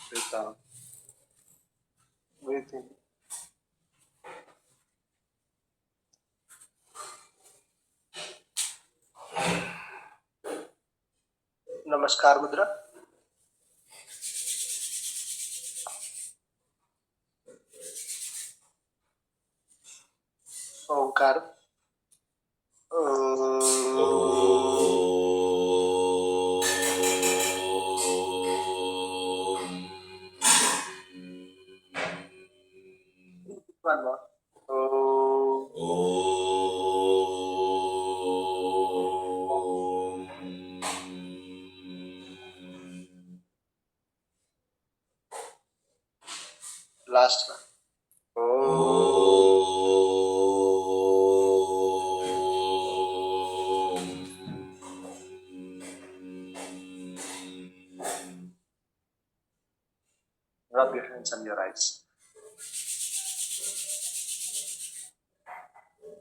Breathe out. Breathe in. नमस्कार मुद्रा. ओंकार. One more. Last one. Rub your hands on your eyes.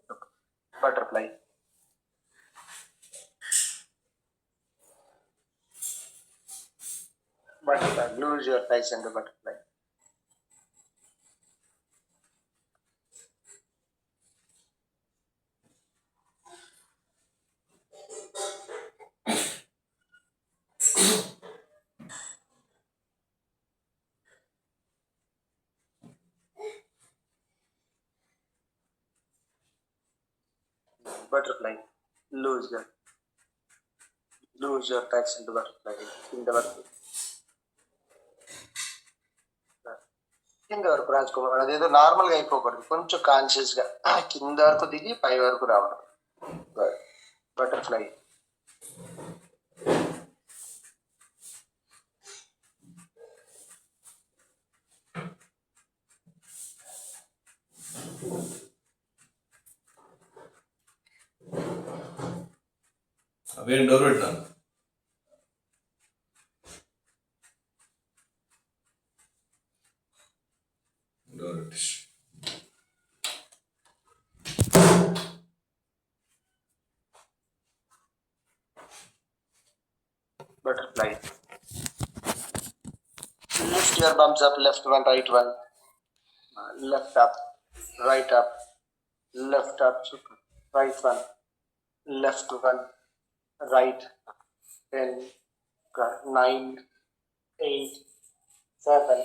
Look. Butterfly. Butterfly. Lose your eyes and the butterfly. Butterfly. Lose your eyes and the butterfly. In the butterfly. కింద వరకు రాజుకోవాలి. అదేదో నార్మల్గా అయిపోకూడదు, కొంచెం కాన్షియస్గా కింద వరకు దిగి పై వరకు రావడం. బటర్ఫ్లై. అవేం డోర్ పెట్టినాను. డోర్ పెట్టేసి Butterfly. Lift your bums up, left one, right one. Left up, right up, left up, right one, left one, right. 10, 9, 8, 7,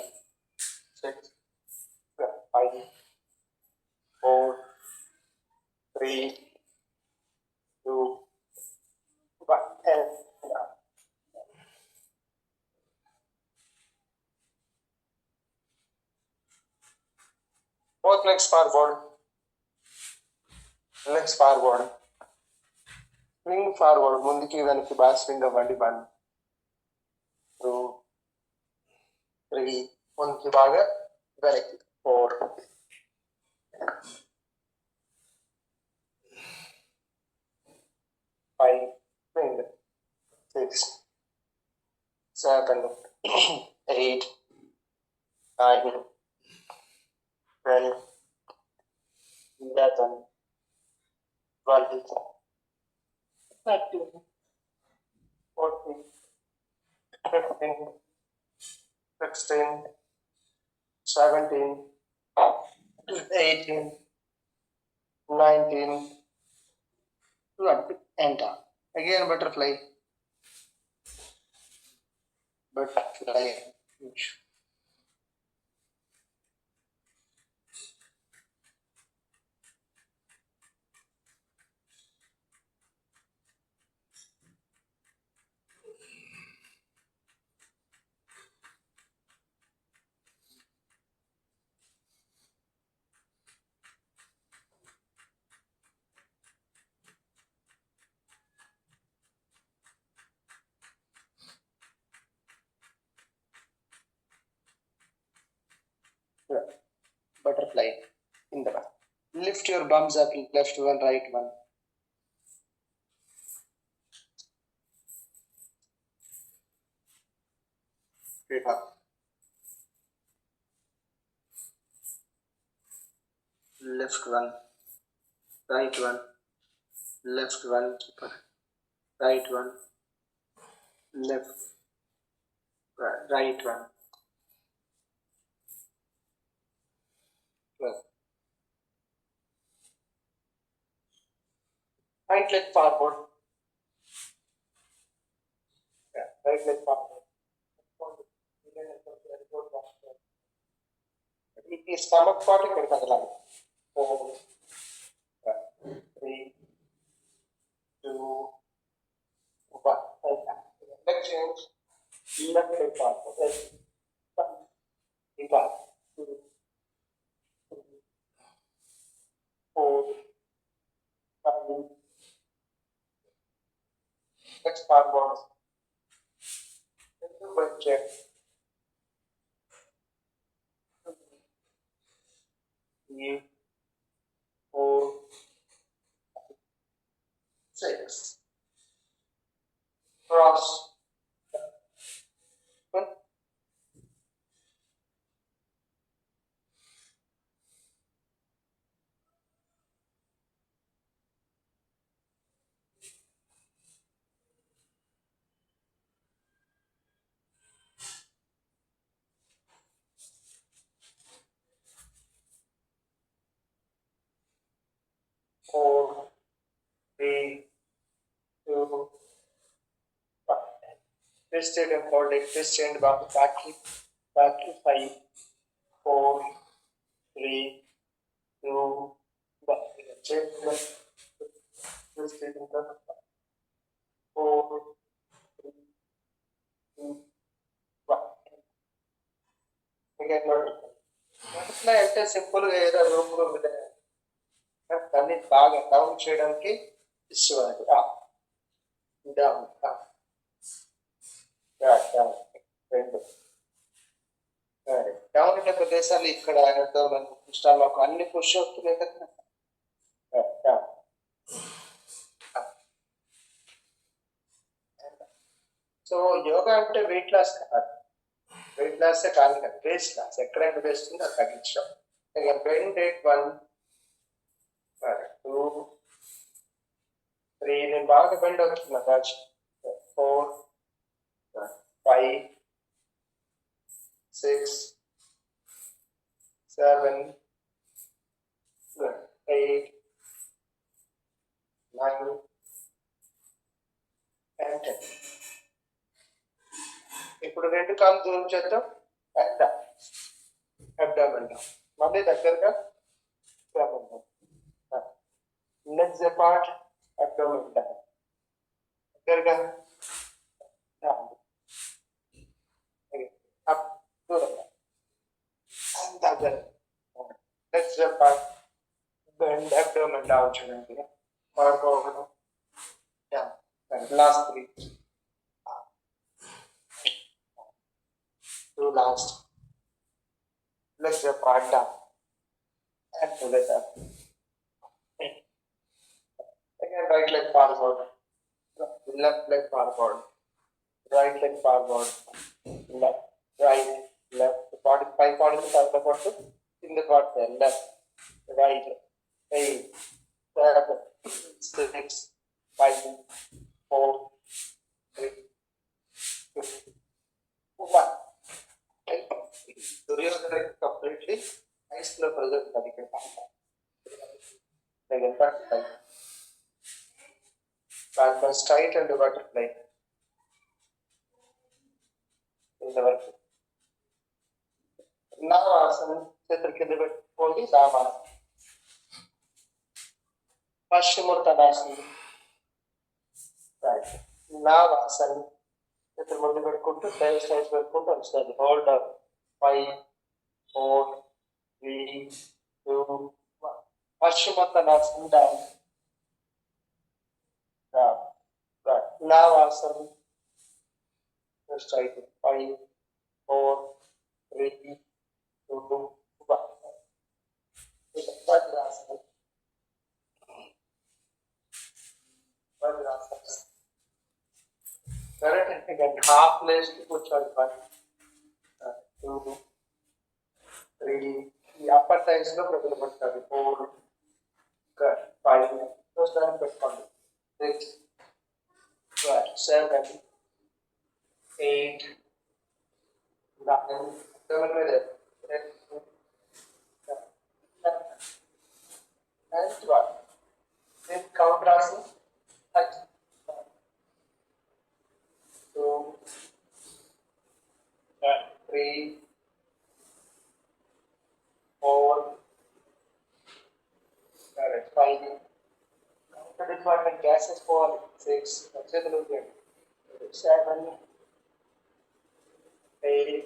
6, 5, 4, 3, 2, 1, and up. Both legs forward. Legs forward. Swing forward. ముందుకి వెనక్కి బాగా swing అవ్వండి. 1, 2, 3. ముందుకి బాగా వెనక్కి. 4, 5, swing. 6, 7, 8, 9, 10, 11, 12, 13, 14, 15, 16, 17, 18, 19, 20, enter. Again butterfly. Butterfly. Butterfly in the back. Lift your bums up, left one, right one. Straight up. Left one, right one, left one, right one, left, right one, Right leg forward. Yeah, right leg forward. ఈ stomach part ఇక్కడ కదలాలి. 4, 3, 2, 1. Leg change. Left leg forward. ఇంకా 2, 4, 5. Next forward. Check. 3, 4, 6. Cross. 1. Four, 3, 2, 1. Twisted and hold it. Twist and back to 5, 4, 3, 2, 1. Change the twisted and 4, 3, 2, 1. Again, butterfly అంటే simple గా ఏదో రూపులు దాన్ని బాగా down చేయడానికి ఇష్టం. డౌన్ 2 డౌన్ ఉన్న ప్రదేశాలు ఇక్కడ స్టమక్ అన్ని పుష్ అవుతున్నాయి కదా. సో యోగా అంటే వెయిట్ లాస్ కాదు, వెయిట్ లాస్ కాదు కదా, బేస్ లాస్. ఎక్కడైనా వేస్తుందో అది తగ్గించడం. బెండ్ 1, 2, 3. నేను బాగా బెండ్ అవుతున్నా రాజు. 4, 5, 6, 7, 8, 9 and 10. ఇప్పుడు 2 కాళ్ళు దూరం చేద్దాం. అబ్డామెన్ మళ్ళీ దగ్గరగా లెగ్స్ అపార్ట్, అబ్డామెన్ దగ్గరగా అప్ దూరంగా దగ్గర. Legs apart, bend, abdomen down చేయడానికి పడుకోవడం. Last 3, 2 last. Legs apart down and together. Again, right leg forward, left leg forward, right leg forward, left, right, left. 45 in the part there. Left, right, 8, 7, 6, 5, 4, 3, 2, 1. Duryodhana completely ice lo present ఇక్కడ butterfly straight and butterfly ఇంతవరకు. నావాసనం చేతుల కింద పెట్టుకోండి. నావాసనం పశ్చిమోత్తరాసనం. Right. నావాసనం చేతుల ముందు పెట్టుకుంటూ styles పెట్టుకుంటూ వస్తుంది. Hold 5, 4, 3, 2, 1. పశ్చిమోత్తరాసనం down. నావాసనం straight. 5, 4, 3, 2, 1. Vajrasanam. Correct. Again, half place to put on 1, 2, 3. The upper thighs lo ప్రజలు పడతారు. 4, 5. దాన్ని పెట్టుకోండి. 6, 7, 8, 9. 7 మీద 10, 11 and 12. Then count రాసి 3, 4, correct, 5. Counter deployment gases for 6, 7, 8,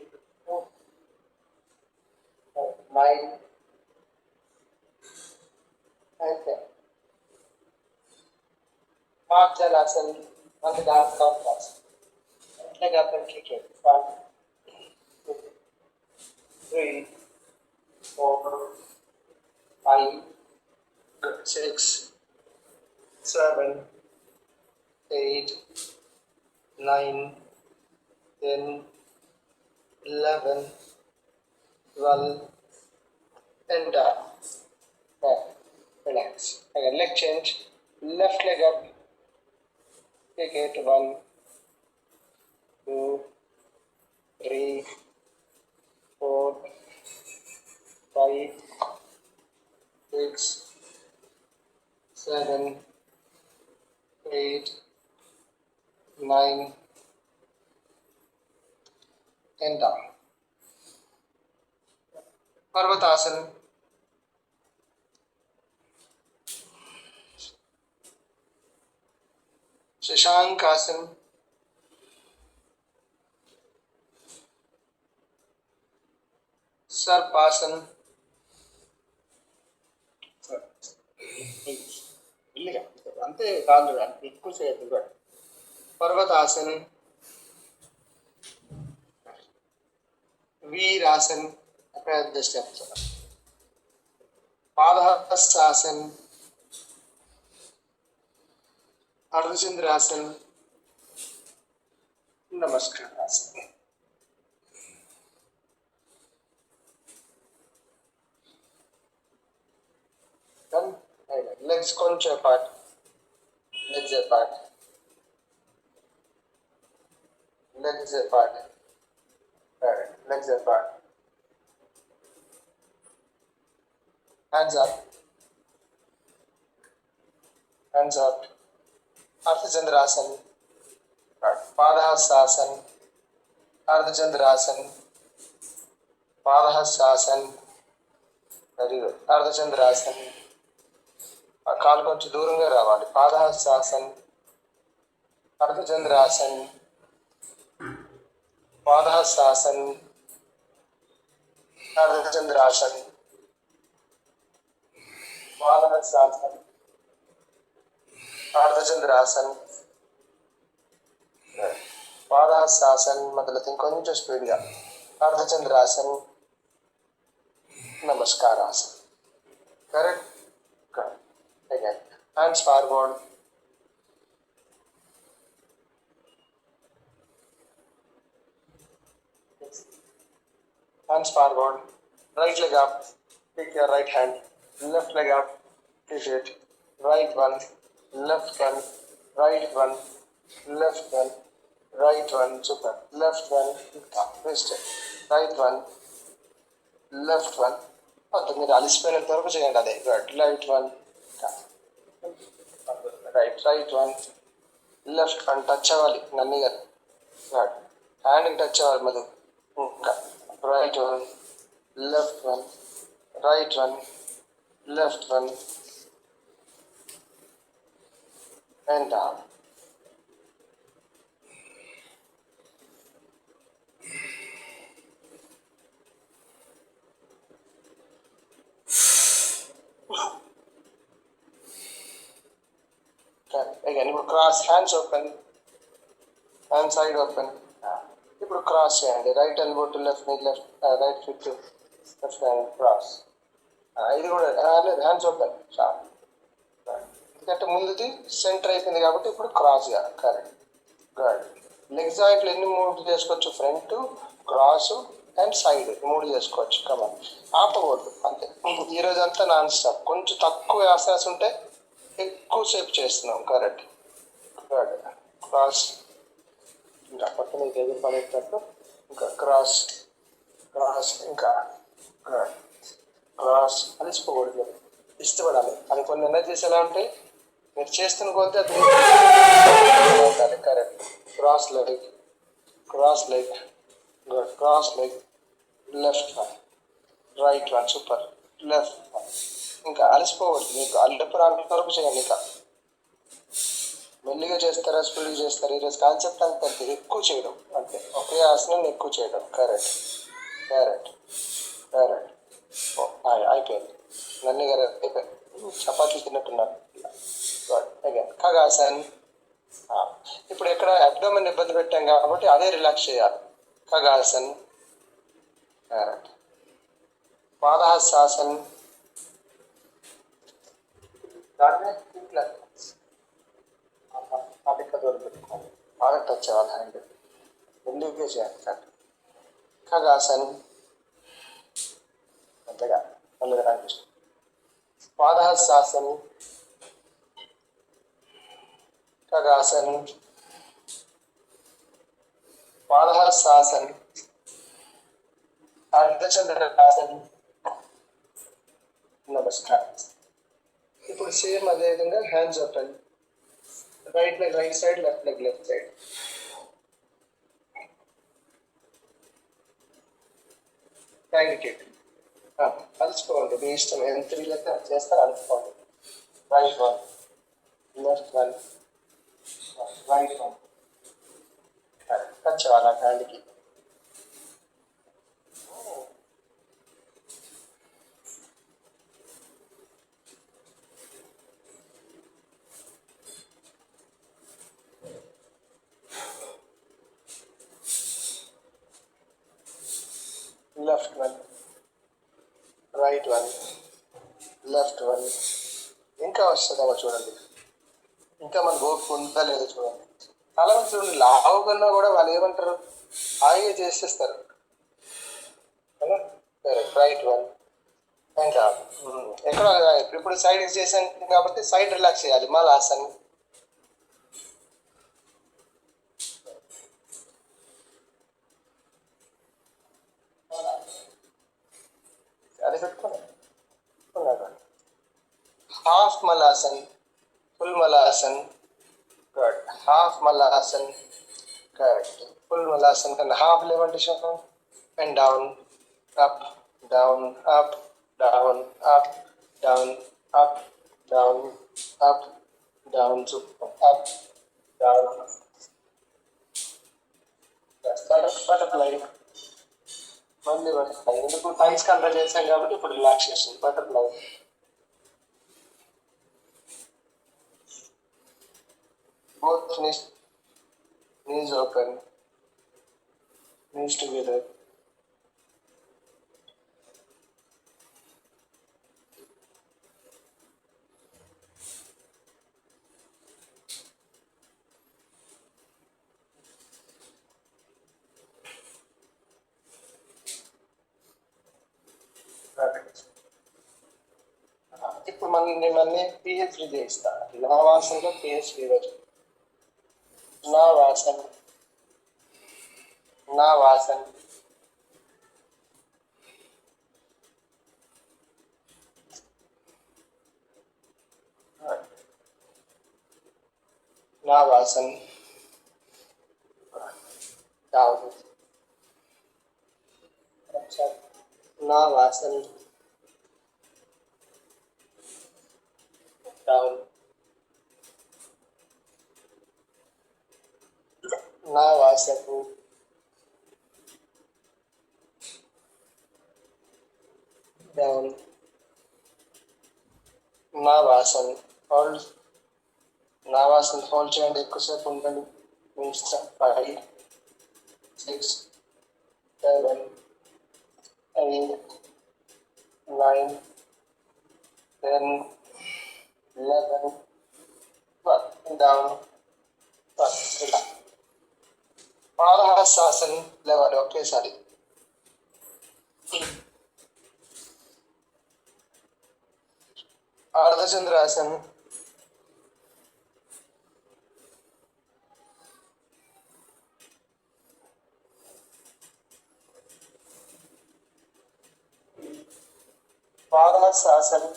9, and 10. Mark Jalasan on the dark compass. Leg up and kick it. 1, 2, 3, 4, 5, 6, 7, 8, 9, 10, 11, 12, and down. Relax. Again, leg change. Left leg up. Kick it. 1, 2, 3, 4, 5, 6, 7, 8, 9, and down. Parvatasana. Shashankasana. Sarpasana. అంతే కాదు ఎక్కువసేపు పర్వతాసన, వీరాసన, పెద్ద step, పాదహస్తాసన, అర్ధచంద్రాసన, నమస్కారాసన. Legs కొంచెం apart. Legs apart. Legs apart. Alright. Legs apart. Hands up. Hands up. Ardhachandrasana. Padahastasana. Ardhachandrasana. Padahastasana. Very good. Ardhachandrasana. ఆ కాలు కొంచెం దూరంగా రావాలి. పాదహస్తాసన్, అర్ధచంద్రాసన్, పాదహస్తాసన్, అర్ధచంద్రాసన్, పాదహస్తాసన్, అర్ధచంద్రాసన్, పాదహస్తాసన్ మొదలైతే ఇంకొంచెం స్పీడ్గా అర్ధచంద్రాసన్, నమస్కారాసన్. Correct. Again, hands forward. Hands forward. Right leg up. Pick your right hand. Left leg up. Kick it. Right one. Left one. Right one. Left one. Right one. Super. Left one. Twist it. Right one. Left one. మీరు అలిసిపోయినంత వరకు చేయండి. అదే good. Right one. Right one, left one touch అవ్వాలి. నన్ని గారు good. హ్యాండ్కి touch అవ్వాలి Madhu. Right one, left one, right one, left one, and down. Again, ఇప్పుడు cross, hands open, hand side open. ఇప్పుడు క్రాస్ చేయండి. Right elbow to left knee, left right fit to left hand cross. ఇది కూడా hands open. ఎందుకంటే ముందుది centre అయిపోయింది కాబట్టి ఇప్పుడు క్రాస్గా. కరెక్ట్. గుడ్. లెగ్ జాయింట్లు ఎన్ని మూవ్ చేసుకోవచ్చు? ఫ్రంట్, క్రాస్ అండ్ సైడ్ 3 చేసుకోవచ్చు. కమాన్. ఆపకూడదు అంతే. ఈరోజు అంతా నాన్ స్టాప్. కొంచెం తక్కువ ఆసనాస్ ఉంటే ఎక్కువసేపు చేస్తున్నాం. కరెక్ట్. గుడ్. క్రాస్, ఇంకా పక్కన ఎదురు పడేటట్టు, ఇంకా క్రాస్, క్రాస్, ఇంకా గుడ్. క్రాస్. అలిసిపోకూడదు, ఇష్టపడాలి. అది కొన్ని ఎనర్జీస్ ఎలా ఉంటాయి, మీరు చేస్తున్న కొద్దీ అది ఉండాలి. Correct. Cross leg, cross leg. Good. Cross leg. Left one. Right one. Super. Left one. ఇంకా అలసిపోవద్దు, మీకు అల్లెప్పుడు వరకు చేయండి. ఇంకా మెల్లిగా చేస్తారా, స్పీడ్గా చేస్తారా, ఈరోజు కాన్సెప్ట్ అంత ఎక్కువ చేయడం అంతే. ఒకే ఆసనం ఎక్కువ చేయడం. Correct correct correct. అయిపోయింది. నన్ను గారు అయిపోయింది. చపాతీ తిన్నట్టున్నారు. గుడ్. అగైన్ ఖగాసన్. ఇప్పుడు ఎక్కడ అబ్డోమెన్ ఇబ్బంది పెట్టాం కాబట్టి అదే రిలాక్స్ చేయాలి. ఖగాసన్. కరెక్ట్. పాదహస్తాసన్. దాన్ని ఇట్లా అధిక దూరం పెట్టుకోవాలి. బాగా టచ్ అవ్వాలి హ్యాండ్. ఎందుకే చేయాలి సార్. ఖగాసన్. అంతేగా మళ్ళీ రామకృష్ణ. పాదహస్తాసన్. ఖగాసన్. పాదహస్తాసన్. అర్ధచంద్రాసన్. నమస్కారం. ఇప్పుడు సేమ్ అదే విధంగా hands open. Right leg right side, left leg left side. Thank you. అలసిపోండి, మీ ఇష్టం. ఎంత వీలైతే అది చేస్తారు. అలసిపోండి. Right one, left one, right one. Touch అవ్వాలి హ్యాండ్కి. Left one, right one, left one. ఇంకా వస్తుందేమో చూడండి. ఇంకా మన గోపు ఉందా లేదో చూడండి. చాలా మంది చూడండి, లావు కన్నా కూడా వాళ్ళు ఏమంటారు, హాయిగా చేసేస్తారు. Right one. ఇంకా ఎక్కడ ఇప్పుడు సైడ్ చేసాం కాబట్టి సైడ్ రిలాక్స్ చేయాలి. మలాసన్. అది పెట్టుకున్నాడు. Half Malasan, full Malasan. Good. Half Malasan. Correct. Full Malasan కన్నా హాఫ్ లేవంటే శోకం. And down, up, down, up, down, up, down, up, down, up, down, up, down. Butterfly. మళ్ళీ బటర్ఫ్లై. ఎందుకు థైస్ కంట్రోల్ చేసాం కాబట్టి ఇప్పుడు relaxation. Butterfly. Both knees open, knees together. ఇప్పుడు మిమ్మల్ని పిహెచ్డి చేయిస్తా. నవాసంలో పిహెచ్డి రోజు. Navasan, Navasan. Navasan. Down. Navasan. Down. Navasan. Down. Navasan. Hold. Navasan hold చేయండి. ఎక్కువసేపు ఉండండి. మీ ఇష్టం. 5, 6, 7, 8, 9, 10, 11, 12. డౌన్. పాదహస్తాసన్ లేవాలి ఒకేసారి. అర్ధచంద్రాసన్. పాదహస్తాసన్.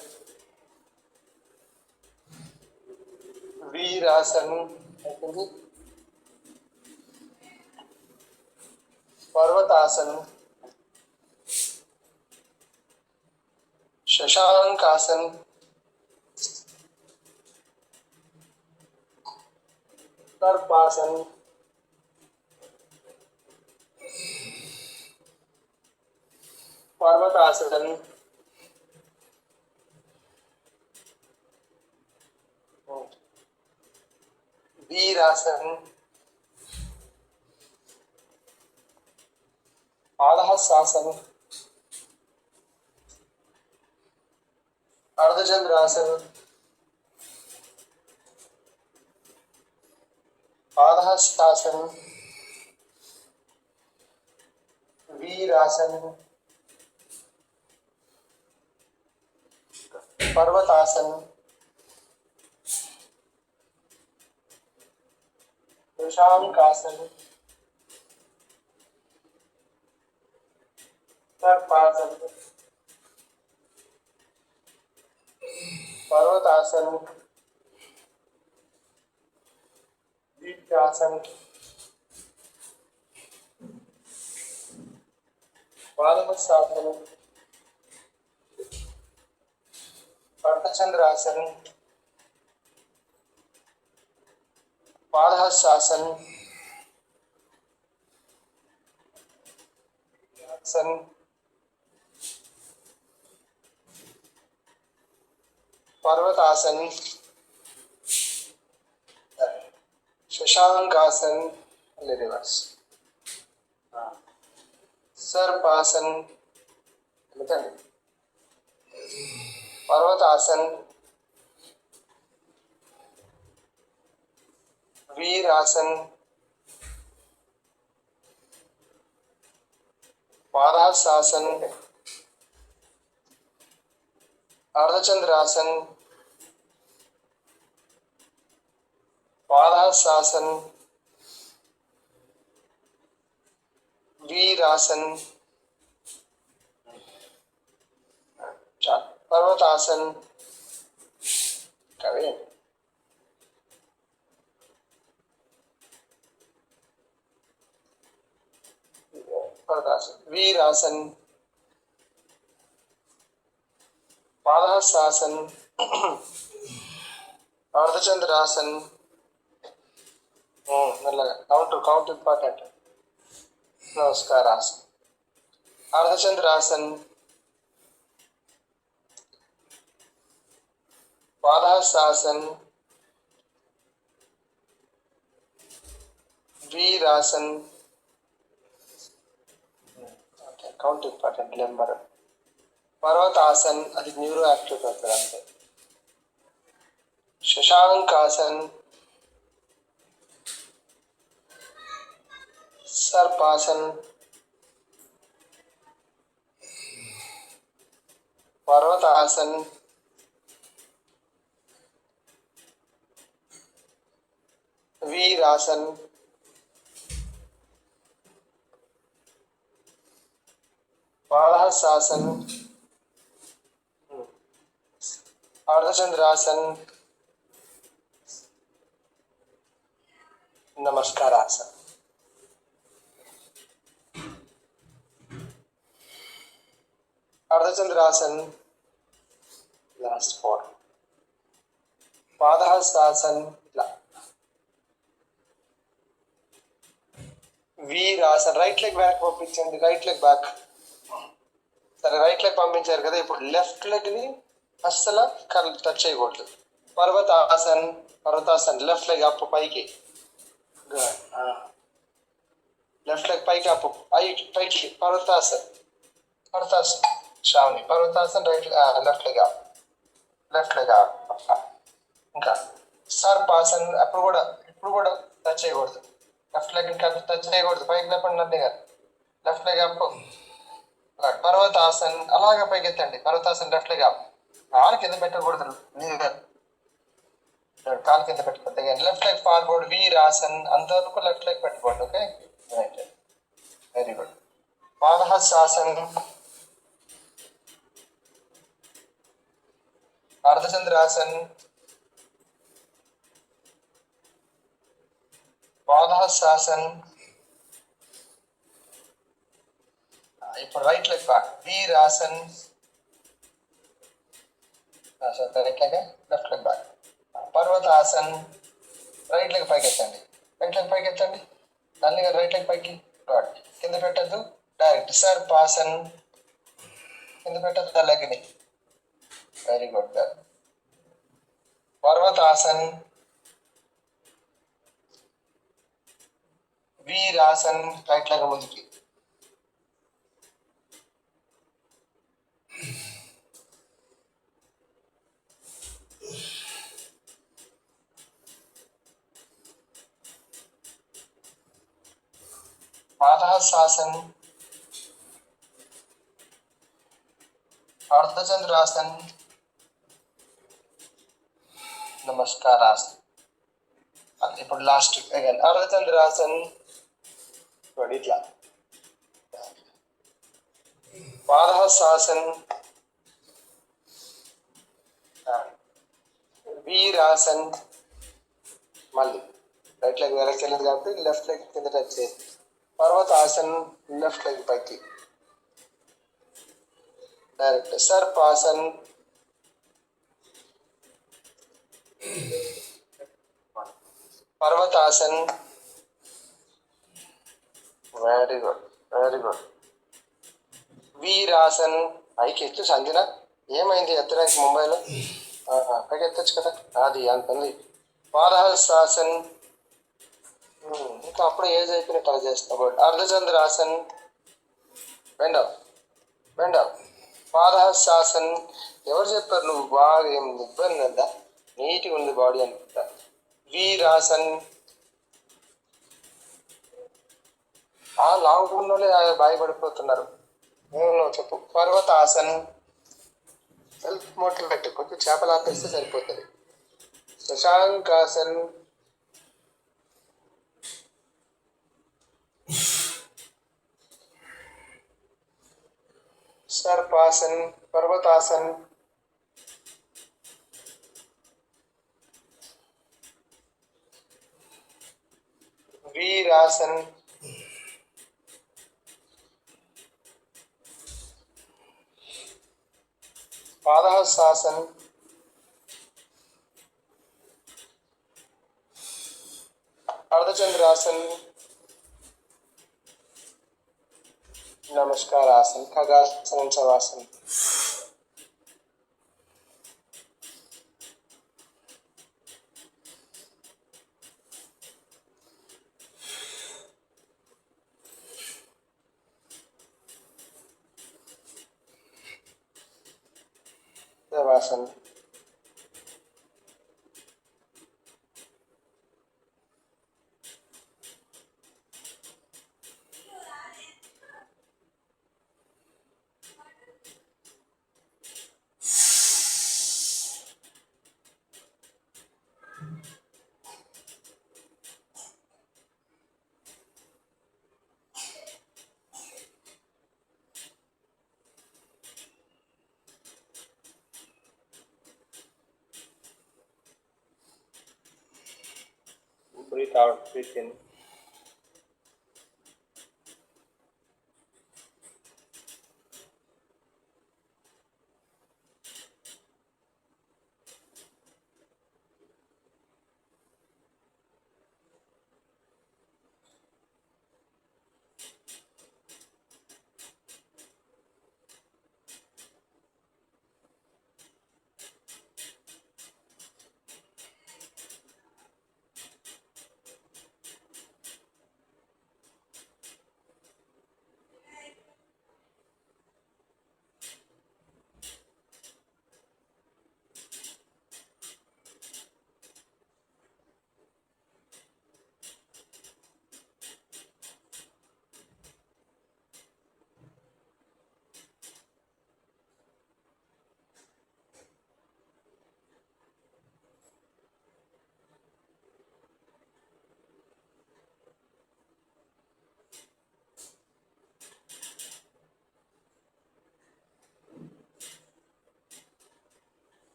వీరాసన్. पर्वतासन, शशांकासन, सर्पासन, पर्वतासन, वीरासन, पादहस्तासन, अर्धचंद्रासन, पादहस्तासन, वीरासन, पर्वतासन, शशांकासन, सर्पासन, पर्वतासन, वीरासन, पादहस्तासन, अर्धचंद्रासन, पादहस्तासन, सन, पर्वतासन, शशांकासन, रिवर्स, सर्पासन, पर्वतासन, वीरासन, पादहस्तासन, अर्धचंद्रासन, पादहस्तासन, वीरासन, पर्वतासन, करें Parvatasan, Virasan, Padahastasan, Ardhachandrasan, count important, Namaskarasan, Ardhachandrasan, Padahastasan, Virasan, count important number, Parvatasan అది న్యూరో యాక్టివ్ అవుతుంది అంతే, Shashankasan, Sarpasan, Parvatasan, Virasan, Padahastasan, Ardhachandrasan, Namaskarasan. Ardhachandrasan, last 4, Padahastasan, Virasan, right leg back పంపించండి, రైట్ లెగ్ బ్యాక్. సరే రైట్ లెగ్ పంపించారు కదా, ఇప్పుడు లెఫ్ట్ లెగ్ ని అస్సలు టచ్ చేయకూడదు. పర్వతాసన్ లెఫ్ట్ లెగ్ అప్ పైకి, లెఫ్ట్ లెగ్ పైకి అప్ పైకి, Parvatasan Shravani, Parvatasan right left leg up. ఇంకా సర్పాసన్ అప్పుడు కూడా ఇప్పుడు కూడా టచ్ చేయకూడదు, లెఫ్ట్ లెగ్ టచ్ చేయకూడదు, పైకి లేపండి నన్ను గారు, లెఫ్ట్ లెగ్ అప్. పర్వతాసన్ అలాగే పైకి ఎత్తండి, పర్వతాసన్ లెఫ్ట్ లెగ్ అప్, కాలు కింద పెట్టకూడదు, కాలు కింద పెట్టుకోండి, లెఫ్ట్ లెగ్ ఫార్వర్డ్, వీరాసన్ అంతవరకు లెఫ్ట్ లెగ్ పెట్టుకోండి. Okay right, very good. Padahastasan, Ardhachandrasan, Padahastasan, ఇప్పుడు right leg back, Virasan. Right leg, left leg back. Parvatasan. Right leg పైకి ఎత్తండి, రైట్ లెగ్ పైకి ఎత్తండి. దాన్ని రైట్ లెగ్ పైకి, గుడ్. కింద పెట్టద్దు, డైరెక్ట్ సర్పాసన్. కింద పెట్టద్దు లెగ్ని. వెరీ గుడ్ గర్. పర్వతాసన్, వీరాసన్. రైట్ లెగ్ ముందుకి. పాదహస్తాసన్, అర్ధచంద్రాసన్, నమస్కారాసన్. ఇప్పుడు లాస్ట్ అగైన్ అర్ధచంద్రాసన్. ఇట్లా పాదహస్తాసన్, వీరాసన్. మళ్ళీ రైట్ లెగ్ వెనక్కి వెళ్ళింది కాబట్టి లెఫ్ట్ లెగ్ కింద టచ్ చేసి పర్వతాసన్, లెఫ్ట్ లెగ్ పైకి, direct Sarpasan. Parvatasan. Very good, very good. Virasan. పైకి ఎత్తు సంజన. ఏమైంది ఎత్తడానికి ముంబైలో? పైకి ఎత్తచ్చు కదా, అది అంత ఉంది. పాదహస్తాసన్. ఇంకా అప్పుడు ఏజ్ అయిపోయినట్టు అలా చేస్తాం. అర్ధచంద్రాసన్. బెండవ్, బెండవ్. పాదహస్తాసన్. ఎవరు చెప్పారు నువ్వు బాగా ఏం ఇబ్బంది కదా, నీట్గా ఉంది బాడీ అనుకుంటా. వీరాసన్. లావుకున్నోళ్ళే భయపడిపోతున్నారు. నువ్వు చెప్పు. పర్వతాసన్. సెల్ఫ్ మోటివ్ పెట్టు, కొంచెం చేపలు ఆపేస్తే సరిపోతుంది. శశాంకాసన్. సర్పాసన్. పర్వతాసన్. వీరాసన్. Padahastasan. అర్ధచంద్రాసన్, నమస్కారాసన్, ఖగాసనం, Shavasan. Shavasan. Breathe out, breathe in.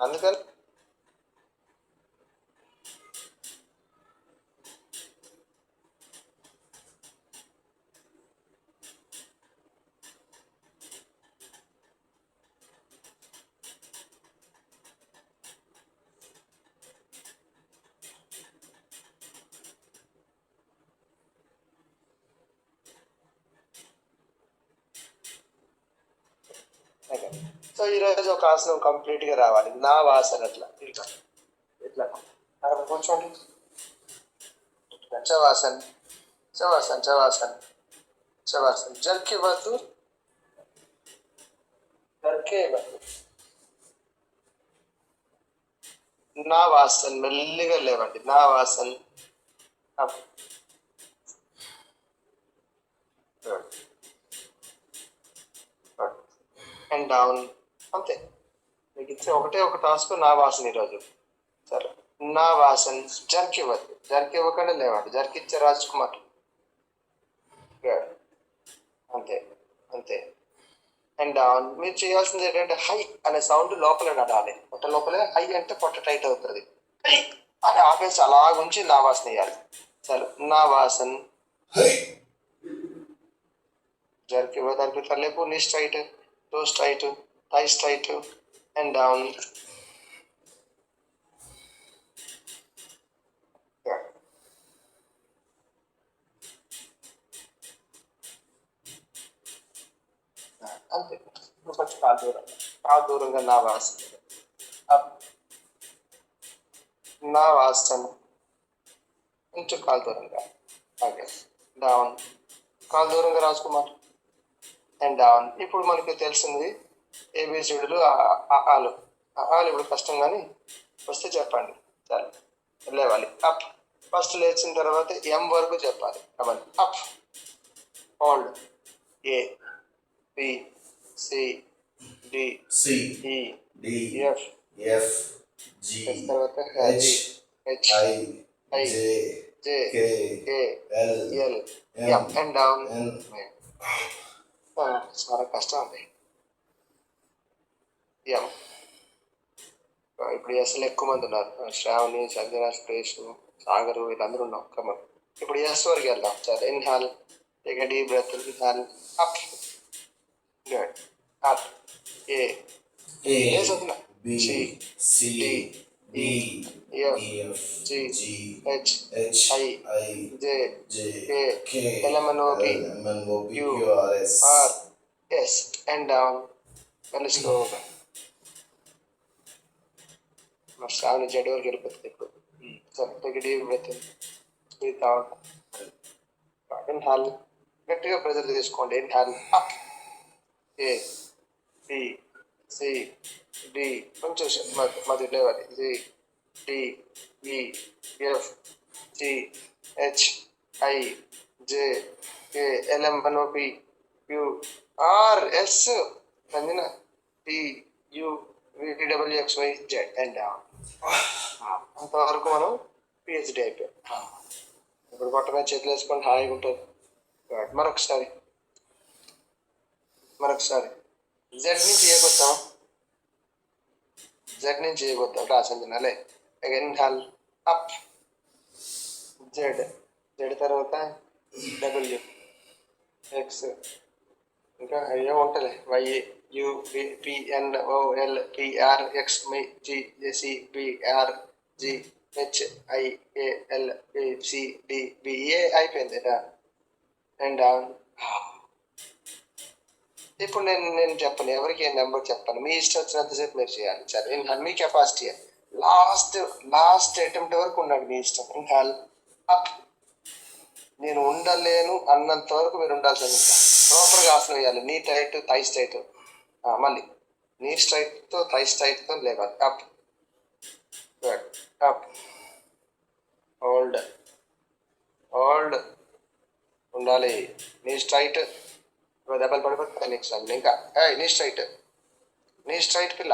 అందుకని సో ఈరోజు ఒక ఆసనం కంప్లీట్ గా రావాలి. నా వాసన అట్లా ఇట్లా ఇట్లా అక్కడ కూర్చోండి. చవాసన్ చవాసన్ చవాసన్ చవాసన్ జర్కి ఇవ్వద్దు, జర్కే ఇవ్వద్దు. నా వాసన్ మెల్లిగా లేవండి. నా వాసన్ అప్ అండ్ డౌన్. అంతే. మీకు ఇచ్చే ఒకటే ఒక టాస్క్ నా వాసన ఈరోజు. సరే, నా వాసన్ జర్క్ ఇవ్వద్దు. జర్క్ ఇవ్వకుండా లేవండి. జర్క్ ఇచ్చే రాజ్ కుమార్. Good. అంతే అంతే. And down. మీరు చేయాల్సింది ఏంటంటే హై అనే సౌండ్ లోపల నడాలి. పొట్ట లోపలే హై అంటే పొట్ట టైట్ అవుతుంది. హై అని ఆపేసి అలాగుంచి నా వాసన వేయాలి. సరే, నా వాసన్ జర్క్ ఇవ్వడానికి తరలేపు. Knee straight, toe straight, thigh straight and down. అంతే. ఇప్పుడు కొంచెం కాలు దూరంగా నా వాసన. అప్ నా వాసన కొంచెం కాలు దూరంగా. Okay, down. కాలు దూరంగా రాజకుమార్ అండ్ డౌన్. ఇప్పుడు మనకి తెలిసింది ఏబిసిడులు ఆలు. ఆలు ఇప్పుడు కష్టం కానీ వస్తే చెప్పండి. సరే, లేవాలి. అప్. ఫస్ట్ లేచిన తర్వాత ఎం వరకు చెప్పాలి. అవన్నీ up, hold, A, B, C, D, C, E, D, F, F, G, తర్వాత H, H, I, J, J, K, A, L, L, M, M and down. N. చాలా కష్టం అండి. ఎం. ఇప్పుడు ఎస్లు ఎక్కువ మంది ఉన్నారు. శ్రావణి, సంజన, సురేష్, సాగరు, వీళ్ళందరూ ఉన్నాం. కమన్. ఇప్పుడు ఎస్ వరకు వెళ్దాం. సరే, inhale, take deep breath. Inhale, up, good, up, A, A, చదువుతున్నా, B, C, C, D, D, F, F, G, G, H, H, I, I, J, J, K, K, L M N O P, M N O P, U, Q R S. R, S and down. మళ్ళీ స్లోగా. మా Shravani Z వరకు వెళ్ళిపోతుంది ఇప్పుడు. సరే, take deep breath. Breathe out. Inhale, గట్టిగా pressure తీసుకోండి. Inhale, up, A, B, C, D, కొంచెం మధ్య లేవాలి. జి, డి, ఈ, F, G, H, I, J, K, L M N O P, Q, R, S, Sanjana, T, U, V W X Y, Z and down. అంతవరకు మనం PhD అయిపోయాం. ఇప్పుడు కొట్టగా చేతులు వేసుకొని హాయిగా ఉంటుంది. మరొకసారి జెడ్ నుంచి చేయకొద్దాం. జెడ్ నుంచి చేయకొద్దాం. రాసిందినాలే. ఇన్హాల్, అప్, జెడ్, జెడ్ తర్వాత డబ్ల్యూ, ఎక్స్, ఇంకా అయ్యో ఉంటుంది. Y, U, P N, O L, P R, X, మై, G, A C, B R, G, H, I, A L, C, D, B A అయిపోయింది. And down. ఇప్పుడు నేను చెప్పను, ఎవరికి ఏ నెంబర్ చెప్పాను. మీ ఇష్టం వచ్చినంతసేపు మీరు చేయాలి. సరే, ఇన్హాల్, మీ కెపాసిటీ లాస్ట్ అటెంప్ట్ వరకు ఉండండి. మీ ఇష్టం. Inhale, up. నేను ఉండలేను అన్నంత వరకు మీరు ఉండాల్సింది. ప్రాపర్గా ఆసనం వేయాలి. నీ టైట్, థై స్ట్రైట్. మళ్ళీ నీ స్ట్రైట్తో థై స్ట్రైట్తో లేవాలి. Up, good, up, hold, hold ఉండాలి. నీ స్ట్రైట్. దెబ్బలు పడిపోతాయి నెక్స్ట్ టైం. ఇంకా నీ స్ట్రైట్ పిల్ల.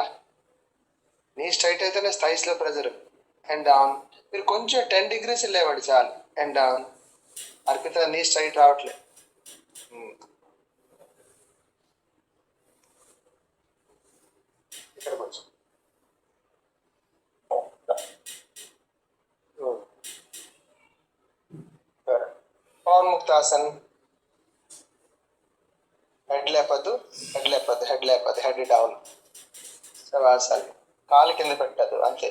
నీ స్ట్రైట్ అయితేనే స్థైస్లో ప్రెజర్. And down. మీరు కొంచెం 10 degrees లేవండి చాలు. And down. అర్పిత, నీ స్ట్రైట్ రావట్లేదు. ఇక్కడ కొంచెం పవన్ముక్తాసన్. హెడ్ లేపద్దు, హెడ్ డౌన్. శవాసన్. కాలు కింద పెట్టద్దు, అంతే.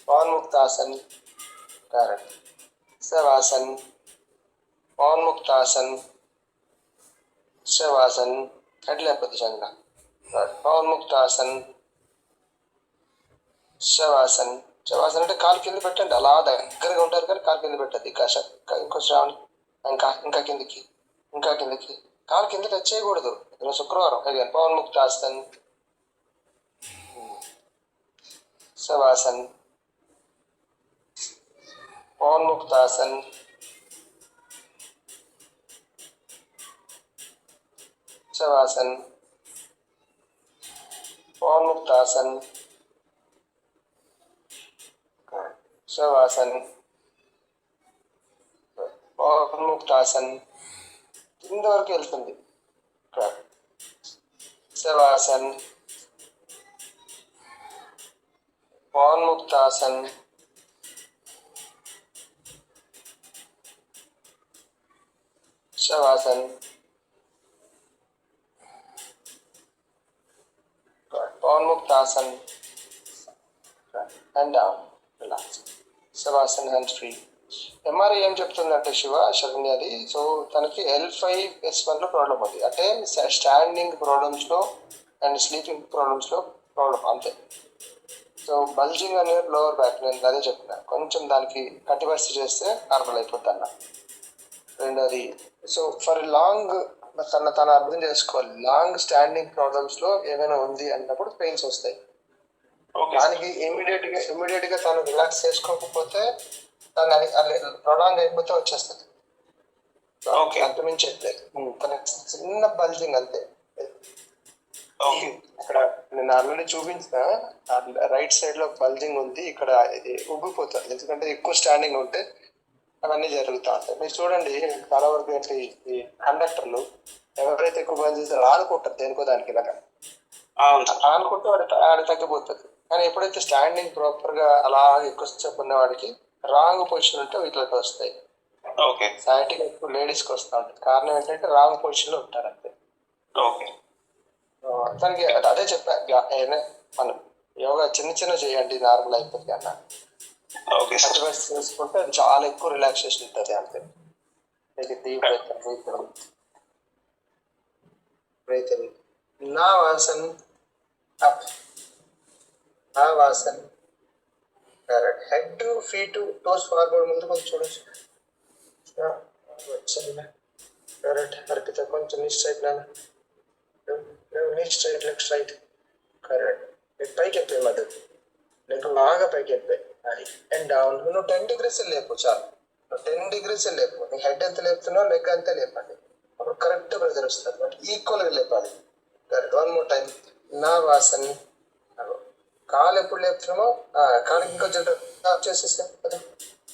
పవన్ముక్తాసన్. కరెక్ట్. శవాసన్. పవన్ముక్తాసన్. శవాసన్. హెడ్ లేపద్దు చంద్ర. పవన్ముక్తాసన్. శవాసన్. శవాసన్ అంటే కాలు కింద పెట్టండి, అలా దగ్గరగా ఉంటారు కానీ కాలు కింద పెట్టద్దు. ఇంకో శ్రావణి. ఇంకా కిందికి, కాలు కింద టచ్ చేయకూడదు. శుక్రవారం. పవన్ముక్తాసన్. శవాసన్. పవన్ముక్తాసన్. శవాసన్. పవన్ముక్తాసన్. శవాసన్. పవన్ముక్తాసన్. కింద వరకు వెళ్తుంది. Shavasan. Pavanmuktasan. Shavasan. Pavanmuktasan. And down. Relax. Shavasan, hands free. MRI ఏం చెప్తుందంటే శరణ్యది, సో తనకి L5S1 ప్రాబ్లం ఉంది. అంటే స్టాండింగ్ ప్రాబ్లమ్స్లో అండ్ స్లీపింగ్ ప్రాబ్లమ్స్లో ప్రాబ్లం, అంతే. సో బల్జింగ్ అనే లోవర్ బ్యాక్, నేను అదే చెప్పిన, కొంచెం దానికి కట్టిబస్తి చేస్తే నార్మల్ అయిపోద్ది అన్న. రెండోది, సో ఫర్ లాంగ్ తన అర్థం చేసుకోవాలి. లాంగ్ స్టాండింగ్ ప్రాబ్లమ్స్లో ఏమైనా ఉంది అన్నప్పుడు పెయిన్స్ వస్తాయి. దానికి ఇమీడియట్ గా తను రిలాక్స్ చేసుకోకపోతే దాన్ని అది ప్రొలాంగ్ అయిపోతే వచ్చేస్తుంది. అంతమించి చిన్న బల్జింగ్, అంతే. ఇక్కడ నేను ఆల్రెడీ చూపించిన రైట్ సైడ్ లో బల్జింగ్ ఉంది, ఇక్కడ ఉబ్బిపోతుంది. ఎందుకంటే ఎక్కువ స్టాండింగ్ ఉంటే అవన్నీ జరుగుతూ ఉంటాయి. మీరు చూడండి, చాలా వరకు ఏంటి, ఈ కండక్టర్లు ఎవరైతే ఎక్కువ బంద్ చేస్తారో ఆనుకుంటారు దేనికో దానికి, ఇలాగా ఆనుకుంటే వాడి తగ్గిపోతుంది. కానీ ఎప్పుడైతే స్టాండింగ్ ప్రాపర్ గా అలా ఎక్కువ సేపు ఉన్న వాడికి రాంగ్ పొజిషన్ ఉంటే వీటిలోకి వస్తాయి. సైటిక్ ఎక్కువ లేడీస్కి వస్తూ ఉంటుంది. కారణం ఏంటంటే రాంగ్ పొజిషన్ లో ఉంటారు, అంతే. తనకి అదే చెప్పా, మనం యోగా చిన్న చేయండి, నార్మల్ అయిపోతుంది అన్న. చేసుకుంటే అది చాలా ఎక్కువ రిలాక్సేషన్ ఉంటుంది, అంతే. Navasan. Up. Navasan. Correct. Head, feet, toes forward, ముందు కొంచెం చూడొచ్చు. కరెక్ట్. హర్పిత కొంచెం నీ స్ట్రైట్, నీ స్ట్రైట్, లెగ్ స్ట్రైట్. కరెక్ట్. పైకి ఎత్తాయి మద్దతు, లెగ్ బాగా పైకి ఎత్తాయి. అది అండ్ డౌన్. నువ్వు 10 degrees లేపు, చాలు. 10 degrees లేపు. నీ హెడ్ ఎంత లేపుతున్నావు, లెగ్ అంతే లేపండి. అప్పుడు కరెక్ట్ ప్రెజర్ వస్తుంది, బట్ ఈక్వల్గా లేపాలి. కరెక్ట్. 1 more time. నావాసన్. కాలు ఎప్పుడు లేపుతున్నామో కాలుకి ఇంకొంచెం చేసేసాయి,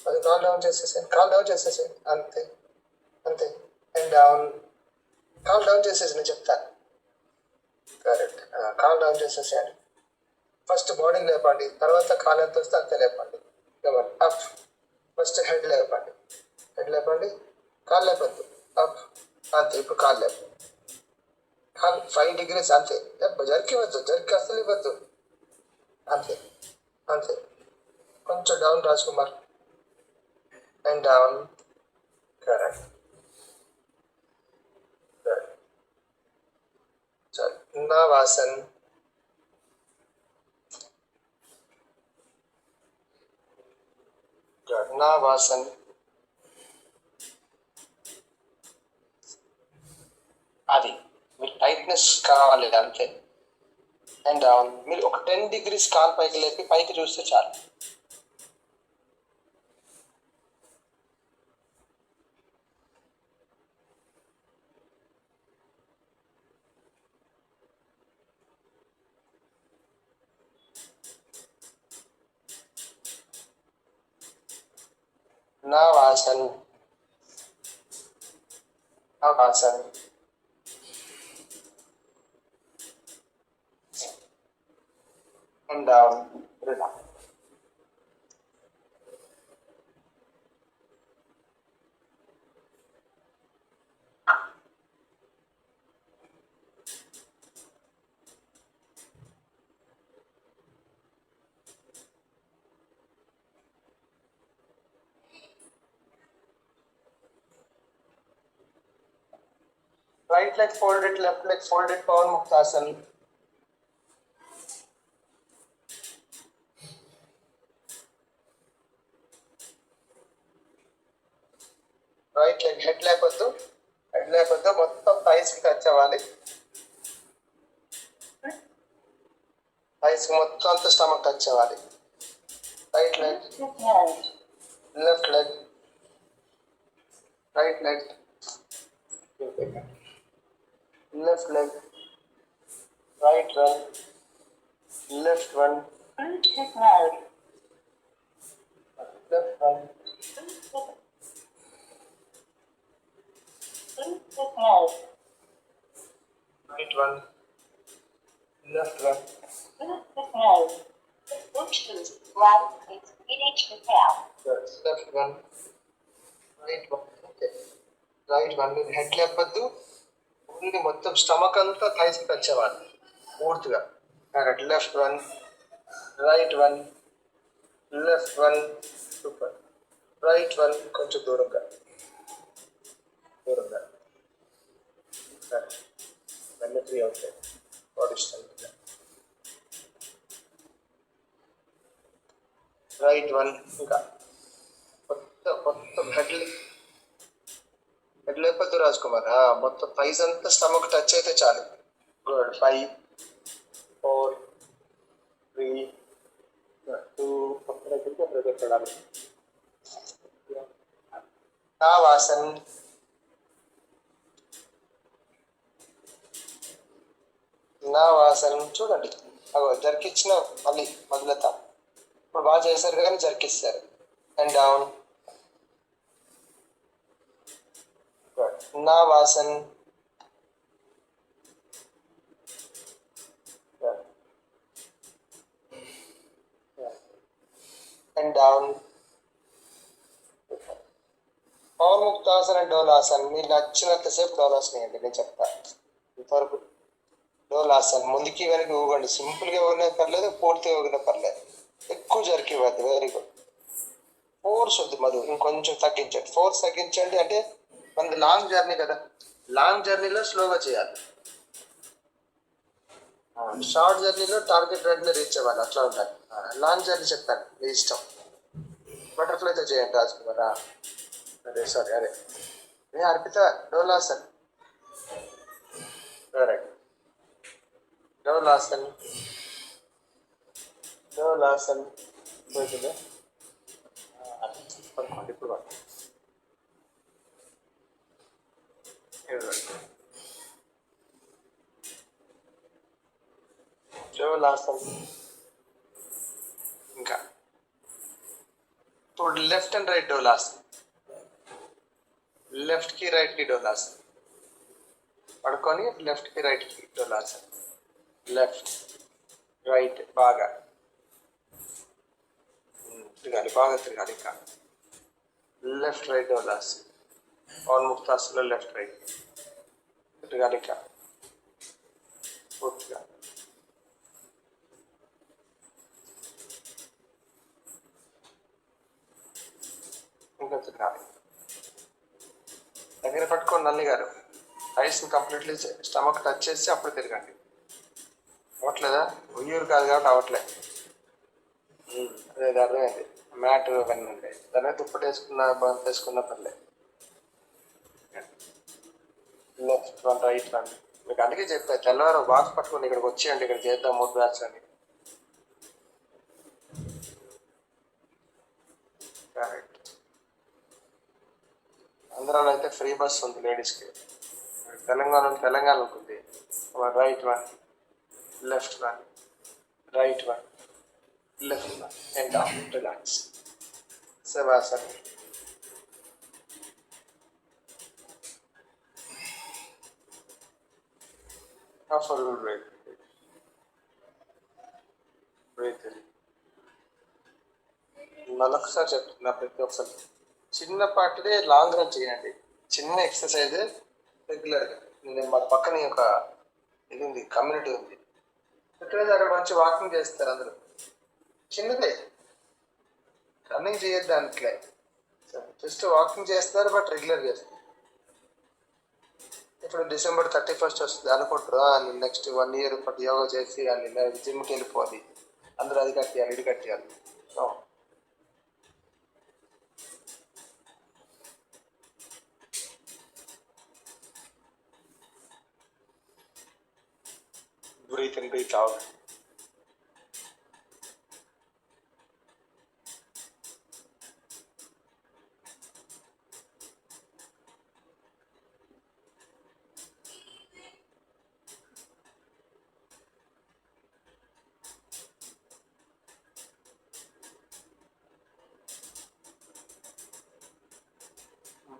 అది కాల్ డౌన్ చేసేసాయి, అంతే. And down. కాల్ డౌన్ చేసేసి నేను చెప్తాను. కరెక్ట్. కాల్ డౌన్ చేసేసేయండి. ఫస్ట్ బాడీ లేపండి, తర్వాత కాలు ఎంత వస్తే అంతే లేపండి. అప్. ఫస్ట్ హెడ్ లేపండి, కాలు లేపద్దు. అప్, అంతే. ఇప్పుడు కాలు లేపు. కాలు 5 degrees, అంతే. జర్కి ఇవ్వద్దు, జర్కి అసలు ఇవ్వద్దు, అంతే. కొంచెం down Raj Kumar. And down. Correct. Navasan. Navasan. అది మీకు టైట్నెస్ కావాలి, అంతే. And down. మీరు ఒక 10 degrees కాల్ పైకి లేపి పైకి చూస్తే చాలు. నావాసన్. and down, relax. leg folded, left leg folded, Pawan Muktasan. Right leg head లేపొద్దు, head లేపొద్దు, మొత్తం థైస్ కి టచ్ అవ్వాలి. థైస్ మొత్తం అంతా స్టమక్ టచ్ అవ్వాలి. Right leg, left leg, right leg, left leg, right one, left one, left one, right one, left one, left one, right one, okay. Right one, మీరు head లేపద్దు, only మొత్తం stomach అంతా thighs touch అవ్వాలి పూర్తిగా. Left one, right one, left one, super, right one, కొంచెం దూరంగా దూరంగా, అన్నీ free అవుతాయి బాడీ స్ట్రెంత్. రైట్ వన్, ఇంకా మొత్తం హెడ్ లేపద్దు రాజ్ కుమార్, మొత్తం థైస్ అంతా స్టమక్ టచ్ అయితే చాలు. గుడ్. 5 4 3 2 చూడాలి. నావాసన్, నావాసన్ చూడండి. అగో జరికిచ్చిన మళ్ళీ మొదలెత్తాం. ఇప్పుడు బాగా చేశారు కానీ జరికిస్తారు. And down. Navasan, and down. Pavanmuktasan and Dolasan. మీరు నచ్చినంతసేపు డోలాసన్ వేయండి, నేను చెప్తాను ఇంతవరకు. డోలాసన్ ముందుకి వెనక్కి ఊగండి, సింపుల్గా ఊగినా పర్లేదు, పూర్తిగా ఊగినా పర్లేదు, ఎక్కువ జరిగి ఇవ్వద్దు. Very good. ఫోర్స్ వద్దు మధు, ఇంకొంచెం తగ్గించండి, ఫోర్స్ తగ్గించండి. అంటే మనది లాంగ్ జర్నీ కదా, లాంగ్ జర్నీలో స్లోగా చేయాలి. షార్ట్ జర్నీలో టార్గెట్ వెంటనే రీచ్ అవ్వాలి, అట్లా ఉండాలి. లాంగ్ జర్నీ చెప్తాను, మీ ఇష్టం. బటర్ఫ్లైతో చేయండి రాజ్ కుమార్. అరే సారీ, అరే అర్పిత, డోలాసన్. కరెక్ట్. డోలాసన్, డోలాసన్ పోతుందా? పడుకోండి ఇప్పుడు. డోలాసన్. ఇంకా ఇప్పుడు లెఫ్ట్ అండ్ రైట్ డోలాసన్. లెఫ్ట్ కి రైట్ కి డోలాసన్. పడుకొని లెఫ్ట్ కి రైట్ కి డోలాసన్. లెఫ్ట్ రైట్ బాగా తిరగాలి, బాగా తిరగాలి. ఇంకా లెఫ్ట్ రైట్ డోలాసన్. పవన్ ముక్తాసన్లో లెఫ్ట్ రైట్ తిరగాలి. ఇంకా పూర్తిగా ఇంకా తిరగాలి. దగ్గర పట్టుకోండి నల్లి గారు. ఐస్ని కంప్లీట్లీ స్టమక్ టచ్ చేసి అప్పుడు తిరగండి. అవ్వట్లేదా? ఉయ్యూరు కాదు కాబట్టి అవ్వట్లేదు. అదే అర్థమైంది. మ్యాట్ అవన్నీ ఉంటాయి, దాని దుప్పటి వేసుకున్న బంత్ వేసుకున్న పర్లేదు. Left one, right one. మీకు అందుకే చెప్పాను, తెల్లవారు బాక్స్ పట్టుకుని ఇక్కడికి వచ్చేయండి, ఇక్కడ చేద్దాం 3 బ్యాచ్ అని. కరెక్ట్. ఆంధ్రాలో అయితే ఫ్రీ బస్ ఉంది లేడీస్కి, తెలంగాణ ఉంటుంది. Right one, left one, right one, left one, and down. Relax. Shavasan. Full break. Break. మళ్ళొకసారి చెప్తున్నా, ప్రతి ఒక్కసారి చిన్నపాటిదే లాంగ్ రన్ చేయండి. చిన్న ఎక్సర్సైజ్ రెగ్యులర్గా. నేను మా పక్కన ఒక ఇది ఉంది, కమ్యూనిటీ ఉంది, ప్రతిరోజు అక్కడ మంచి వాకింగ్ చేస్తారు అందరూ. చిన్నదే, రన్నింగ్ చేయొద్దు దాంట్లో, జస్ట్ వాకింగ్ చేస్తారు, బట్ రెగ్యులర్ చేస్తారు. ఇప్పుడు డిసెంబర్ 31 వస్తుంది అనుకుంటారు నెక్స్ట్ 1 year పాటు యోగా చేసి జిమ్కి వెళ్ళిపోవాలి, అందరూ అది కట్టేయాలి ఇది కట్టేయాలి. Breathe in, breathe out.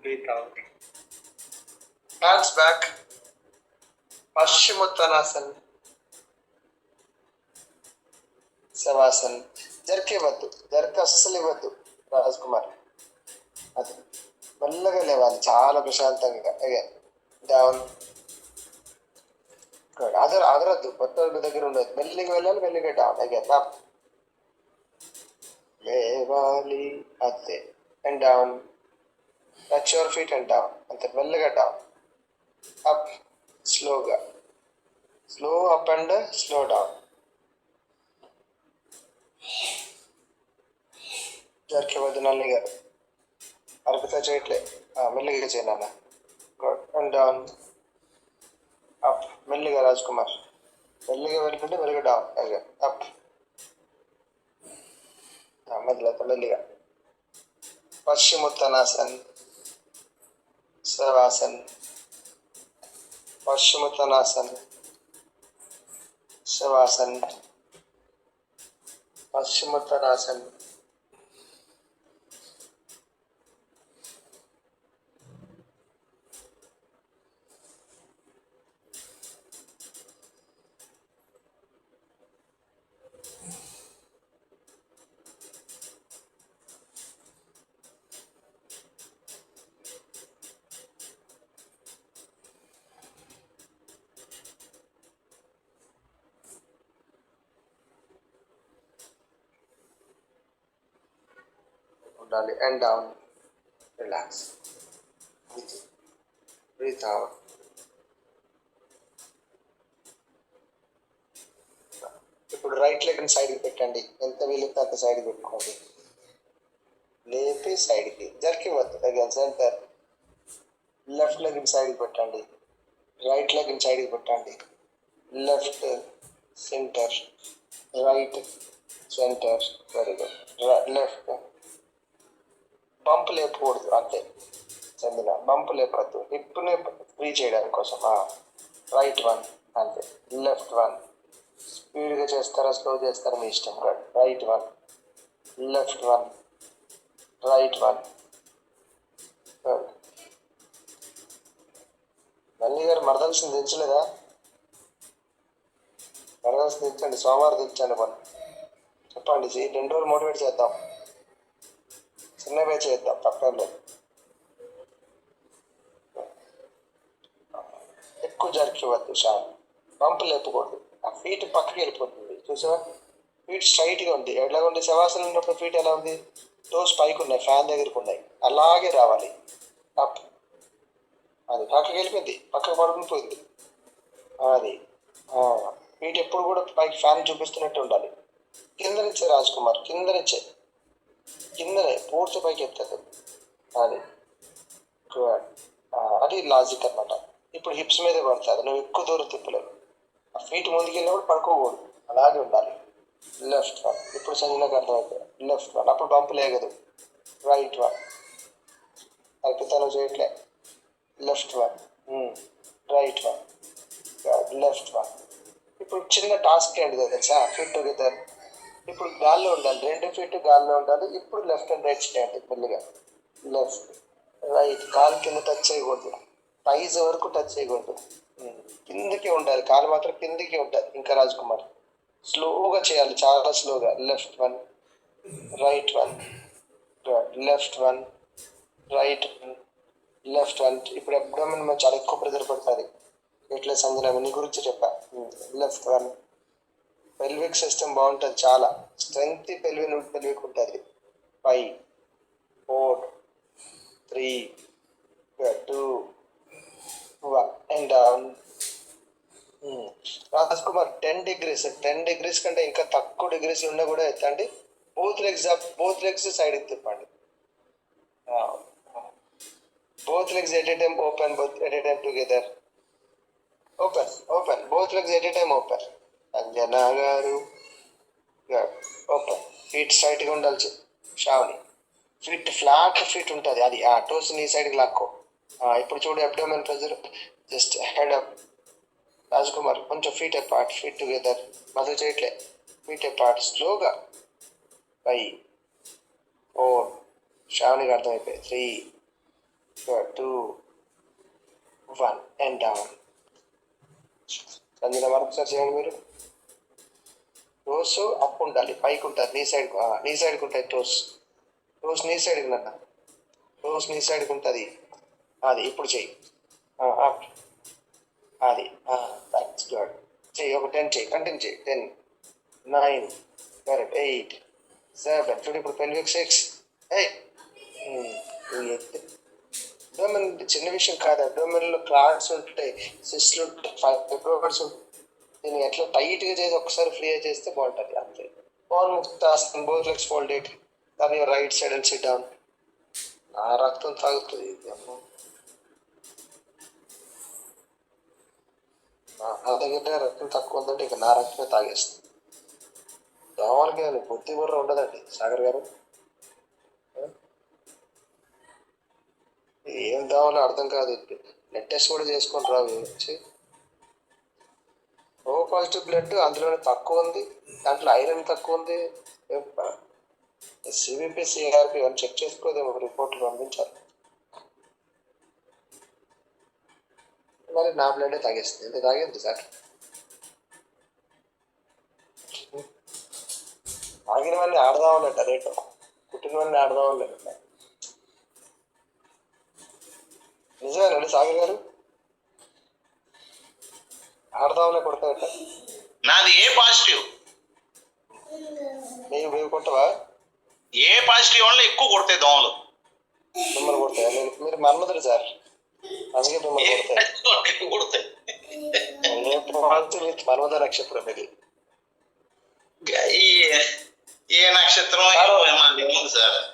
Breathe out. Hands back. Paschimottanasana. Shavasan. జర్కివ్వద్దు, అస్సలు ఇవ్వద్దు రాజ్ కుమార్. అది మెల్లగా లేవాలి, చాలా ప్రశాంతంగా. Again down. అదరద్దు, కొత్త దగ్గర ఉండదు, మెల్లిగా వెళ్ళాలి, మెల్లిగా డౌన్. Again up. లేవాలి అంతే. And down. Touch your feet and down. అంతే, మెల్లగా డౌన్. అప్, స్లోగా. Slow up and slow down. జర్కివ్వద్దు నల్లి గారు, అర్పిత చేయట్లే, మెల్లిగా చేయనా. గుడ్. And down. అప్, మెల్లిగా రాజ్ కుమార్. మెల్లిగా వెళ్ళిపోతే మెల్లిగా డౌన్. Again up. మెల్లిగా. పశ్చిమోత్తానాసన్, శవాసన్. పశ్చిమోత్తానాసన్, శవాసన్. పశ్చిమోత్తానాసన్. ఉండాలి. And down. Relax. Breathe out. ఇప్పుడు రైట్ లెగ్ సైడ్కి పెట్టండి, ఎంత వీలైతే అంత సైడ్కి పెట్టుకోండి. లేపి సైడ్కి జర్కివ్వద్దు. Again centre. లెఫ్ట్ లెగ్ సైడ్కి పెట్టండి, రైట్ లెగ్ సైడ్కి పెట్టండి. Left centre, right centre. Very good. Left. Bump లేపకూడదు, అంతే చందిన, బంప్ లేపద్దు. హిప్ని ఫ్రీ చేయడానికి కోసం. రైట్ వన్, అంతే. Left one. స్పీడ్గా చేస్తారా స్లో చేస్తారా మీ ఇష్టం. Right one, left one, right one. మళ్ళీ గారు మరదలసింది దించలేదా? మరదలసింది దించండి, సోమవారం దించండి. మనం చెప్పండి, 2 రోజులు మోటివేట్ చేద్దాం, చిన్నవే చేద్దాం, తప్పలేదు. ఎక్కువ జర్కివ్వద్దు, షాన్. పంపు లేపకూడదు. ఆ ఫీట్ పక్కకి వెళ్ళిపోతుంది, చూసావా? ఫీట్ స్ట్రైట్గా ఉంది. ఎలాగ ఉంది? శవాసనం ఉన్నప్పుడు ఫీట్ ఎలా ఉంది? టోస్ పైకి ఉన్నాయి, ఫ్యాన్ దగ్గరకు ఉన్నాయి, అలాగే రావాలి. అప్. అది పక్కకి వెళ్ళిపోయింది, పక్కకు పడుకుని పోయింది. అది ఫీట్ ఎప్పుడు కూడా పైకి ఫ్యాన్ చూపిస్తున్నట్టు ఉండాలి. కింద నుంచే రాజ్ కుమార్, కింద నుంచే, కిందనే పూర్తి పైకి ఎత్తదు. అది గుడ్. అది లాజిక్ అనమాట. ఇప్పుడు హిప్స్ మీదే పడుతుంది, నువ్వు ఎక్కువ దూరం తిప్పలేవు. ఆ ఫీట్ ముందుకు వెళ్ళినప్పుడు పడుకోకూడదు, అలాగే ఉండాలి. Left one. ఇప్పుడు సంజనకు అర్థమవుతుంది. లెఫ్ట్ వన్, అప్పుడు బంపు లేగదు. Right one. అల్పితాను చేయట్లే. Left one, right one, left one. ఇప్పుడు చిన్న టాస్క్ ఏంటిదో తెలుసా? Feet together. ఇప్పుడు గాల్లో ఉండాలి, 2 feet గాల్లో ఉండాలి. ఇప్పుడు లెఫ్ట్ అండ్ రైట్ చేయండి మెల్లిగా. Left right. కాలు కింద టచ్ చేయకూడదు, థైస్ వరకు టచ్ చేయకూడదు, కిందకి ఉండాలి, కాలు మాత్రం కిందికి ఉంటుంది. ఇంకా రాజ్ కుమార్ స్లోగా చేయాలి, చాలా స్లోగా. Left one, right one, left one, right one, left one. ఇప్పుడు అబ్డోమెన్ మనం చాలా ఎక్కువ ప్రెజర్ పడుతుంది. ఎట్లా సంజన నీ గురించి చెప్పా. Left one. పెల్విక్ సిస్టమ్ బాగుంటుంది, చాలా స్ట్రెంగ్త్ పెల్విక్ ఉంటుంది. 5, 4, 3, 2, and down. Raj Kumar 10 degrees కంటే ఇంకా తక్కువ డిగ్రీస్ ఉన్నా కూడా ఎత్తండి. బోత్ లెగ్స్ సైడ్ తిప్పండి. Both legs at a time open, at a time together. Open both legs at a time open. Anjana గారు ఓపెన్. ఫీట్ స్ట్రైట్ గా ఉండాలి. శ్రావణి ఫ్లాట్ ఫీట్ ఉంటుంది, అది ఆ టోస్ నీ సైడ్కి లాక్కో. ఇప్పుడు చూడు abdomen pressure, just head up. Raj Kumar కొంచెం feet apart, feet together. Madhu చేయట్లే. ఫీట్ అపార్ట్ స్లోగా. 5 4 శ్రావణికి అర్థమైపోయి 3 2 1 అండ్ డౌన్. సంజన మరొకసారి చేయండి మీరు. టోస్ అప్ ఉండాలి, పైకి ఉంటుంది. నీ సైడ్కి ఉంటాయి టోస్ నీ సైడ్కి నన్న. టోస్ నీ సైడ్కి ఉంటుంది. అది ఇప్పుడు చెయ్యి. అప్. అది దట్స్ గుడ్. చెయ్యి. ఒక 10 చెయ్యి, కంటిన్యూ చెయ్యి. 10 9 కరెక్ట్ 8 7 చూడు. ఇప్పుడు పెల్విక్ 6 అబ్డోమెన్ చిన్న విషయం కాదు. అబ్డోమెన్లో క్లాట్స్ ఉంటాయి, సిస్ట్లు ఉంటాయి, ఫైబ్రోయిడ్స్ ఉంటాయి. దీన్ని ఎట్లా టైట్గా చేసి ఒకసారి ఫ్రీ చేస్తే బాగుంటుంది అంతే. పవన్ ముక్తాసన్, బోత్ లెగ్స్ ఫోల్డెడ్, దాని right side and SIT down. నా రక్తం తాగుతుంది. నా దగ్గర రక్తం తక్కువ ఉందంటే ఇక నా రక్తమే తాగేస్తుంది. దోమలకి కానీ బుద్ధి బుర్ర ఉండదండి సాగర్ గారు. ఏం దోమలో అర్థం కాదు. బ్లడ్ టెస్ట్ కూడా చేసుకొని రావు. ఓ పాజిటివ్ బ్లడ్ అందులోనే తక్కువ ఉంది, దాంట్లో ఐరన్ తక్కువ ఉంది. సిబిపి సిఆర్పి అని చెక్ చేసుకోదేమో, రిపోర్ట్లు పంపించాలి. మరి నా బ్లడ్ తాగేస్తుంది. ఎంత తాగేది సార్? తాగిన వాళ్ళని ఆడదామన్నట్ట రేటు, పుట్టిన వాళ్ళని ఆడదామన్నట్ట. నిజమేనండి సాగర్ గారు? ఆడదామనే కొడతాయట. నాది ఏ పాజిటివ్. మేము కొట్టవా? ఏ పాజిటివ్ వల్ల ఎక్కువ కొడతాయి దోమలు. మిమ్మల్ని కొడతాయా? మీరు మన్మధుడు సార్, అందుకే మిమ్మల్ని కొడతాయి. ఎక్కువ కొడతాయి. మన్మధ నక్షత్రం ఇది. ఏ నక్షత్రం సార్?